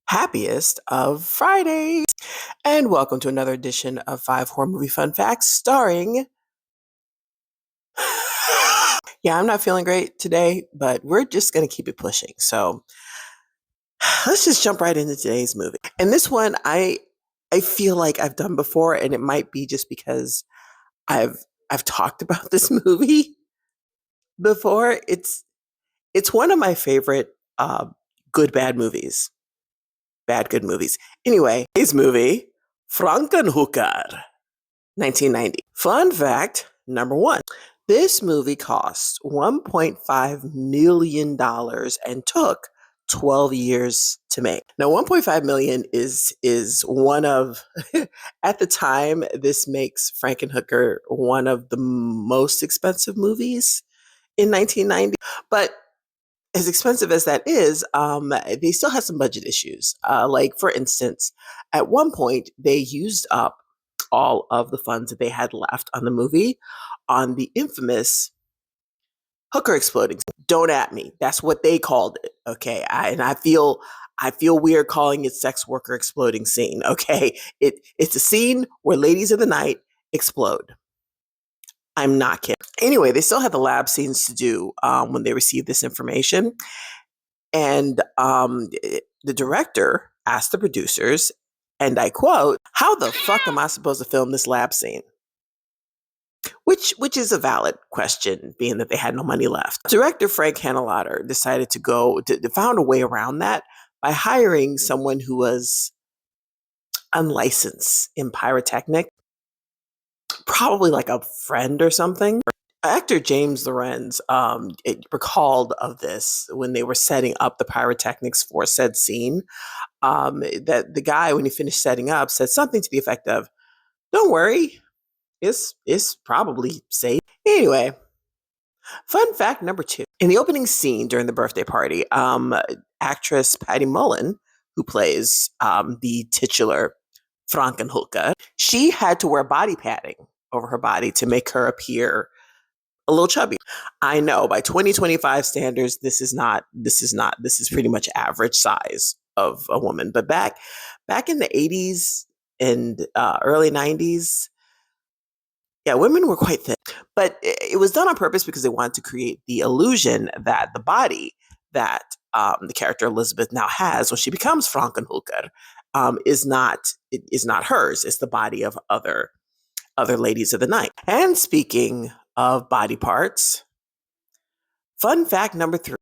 Happiest of Fridays. And welcome to another edition of 5 Horror Movie Fun Facts starring. Yeah, I'm not feeling great today, but we're just going to keep it pushing. So let's just jump right into today's movie. And this one, I feel like I've done before, and it might be just because I've talked about this movie before. It's one of my favorite good bad movies. Bad good movies. Anyway, his movie, Frankenhooker, 1990. Fun fact number one. This movie cost $1.5 million and took 12 years to make. Now, 1.5 million is one of at the time this makes Frankenhooker one of the most expensive movies in 1990. But as expensive as that is, they still had some budget issues. Like, for instance, at one point, they used up all of the funds that they had left on the movie on the infamous hooker exploding. Don't at me. That's what they called it. Okay. I feel weird calling it sex worker exploding scene. Okay. It's a scene where ladies of the night explode. I'm not kidding. Anyway, they still had the lab scenes to do when they received this information. And the director asked the producers, and I quote, "How the fuck am I supposed to film this lab scene?" Which is a valid question, being that they had no money left. Director Frankenhooker decided to found a way around that by hiring someone who was unlicensed in pyrotechnic, probably like a friend or something. Actor James Lorenz recalled of this when they were setting up the pyrotechnics for said scene. That the guy, when he finished setting up, said something to the effect of, "Don't worry, it's probably safe." Anyway, fun fact number two: in the opening scene during the birthday party, actress Patty Mullen, who plays the titular Frankenhooker, she had to wear body padding over her body to make her appear a little chubby. I know by 2025 standards, this is pretty much average size of a woman. But back in the 80s and early 90s, yeah, women were quite thin. But it was done on purpose because they wanted to create the illusion that the body that the character Elizabeth now has when she becomes Frankenhooker is not hers. It's the body of other ladies of the night. And speaking of body parts, fun fact number three.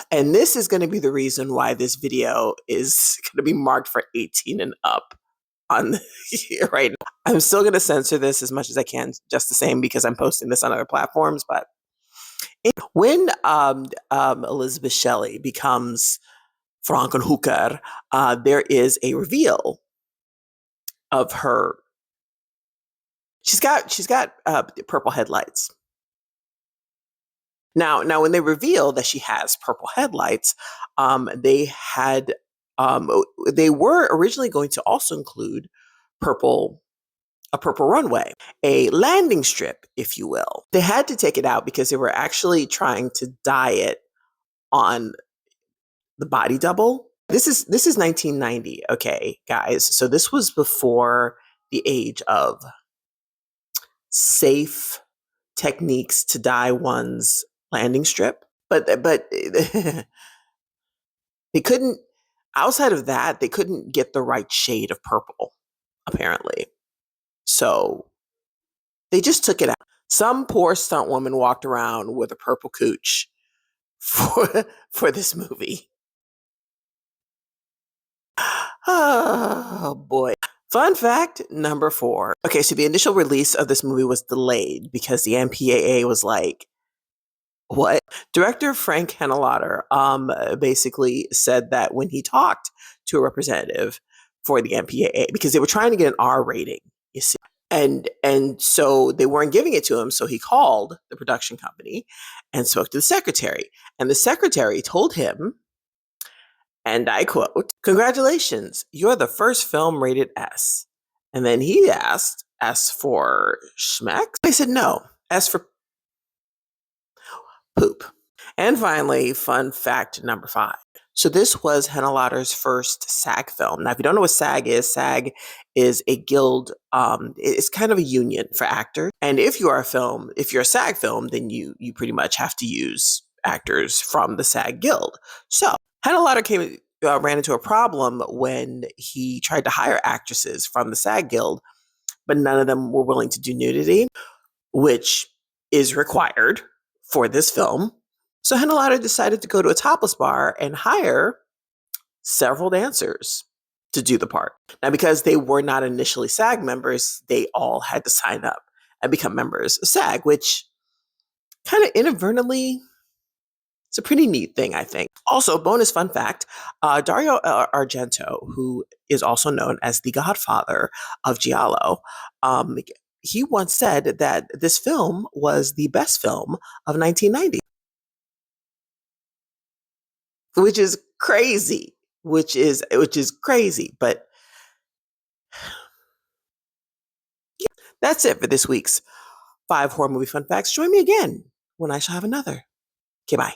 And this is going to be the reason why this video is going to be marked for 18 and up on here right now. I'm still going to censor this as much as I can, just the same, because I'm posting this on other platforms. But when Elizabeth Shelley becomes Frankenhooker, there is a reveal of her. She's got purple headlights. Now, when they reveal that she has purple headlights, they were originally going to also include a purple runway, a landing strip, if you will. They had to take it out because they were actually trying to dye it on the body double. This is 1990, okay, guys. So this was before the age of safe techniques to dye one's landing strip. But they couldn't, outside of that, they couldn't get the right shade of purple, apparently. So they just took it out. Some poor stunt woman walked around with a purple cooch for this movie. Oh boy. Fun fact number four. Okay, so the initial release of this movie was delayed because the MPAA was like, what? Director Frankenhooker basically said that when he talked to a representative for the MPAA, because they were trying to get an R rating, you see, and so they weren't giving it to him, so he called the production company and spoke to the secretary, and the secretary told him, and I quote, "Congratulations, you're the first film rated S." And then he asked, "S for schmeck?" They said, "No, S for poop." And finally, fun fact number five. So this was Henenlotter's first SAG film. Now, if you don't know what SAG is a guild. It's kind of a union for actors. And if you're a SAG film, then you pretty much have to use actors from the SAG guild. So Henenlotter ran into a problem when he tried to hire actresses from the SAG guild, but none of them were willing to do nudity, which is required for this film. So Henenlotter decided to go to a topless bar and hire several dancers to do the part. Now, because they were not initially SAG members, they all had to sign up and become members of SAG, which kind of inadvertently, it's a pretty neat thing, I think. Also, bonus fun fact, Dario Argento, who is also known as the godfather of Giallo, he once said that this film was the best film of 1990, which is crazy, which is crazy. But yeah, that's it for this week's 5 horror movie fun facts. Join me again when I shall have another. Okay, bye.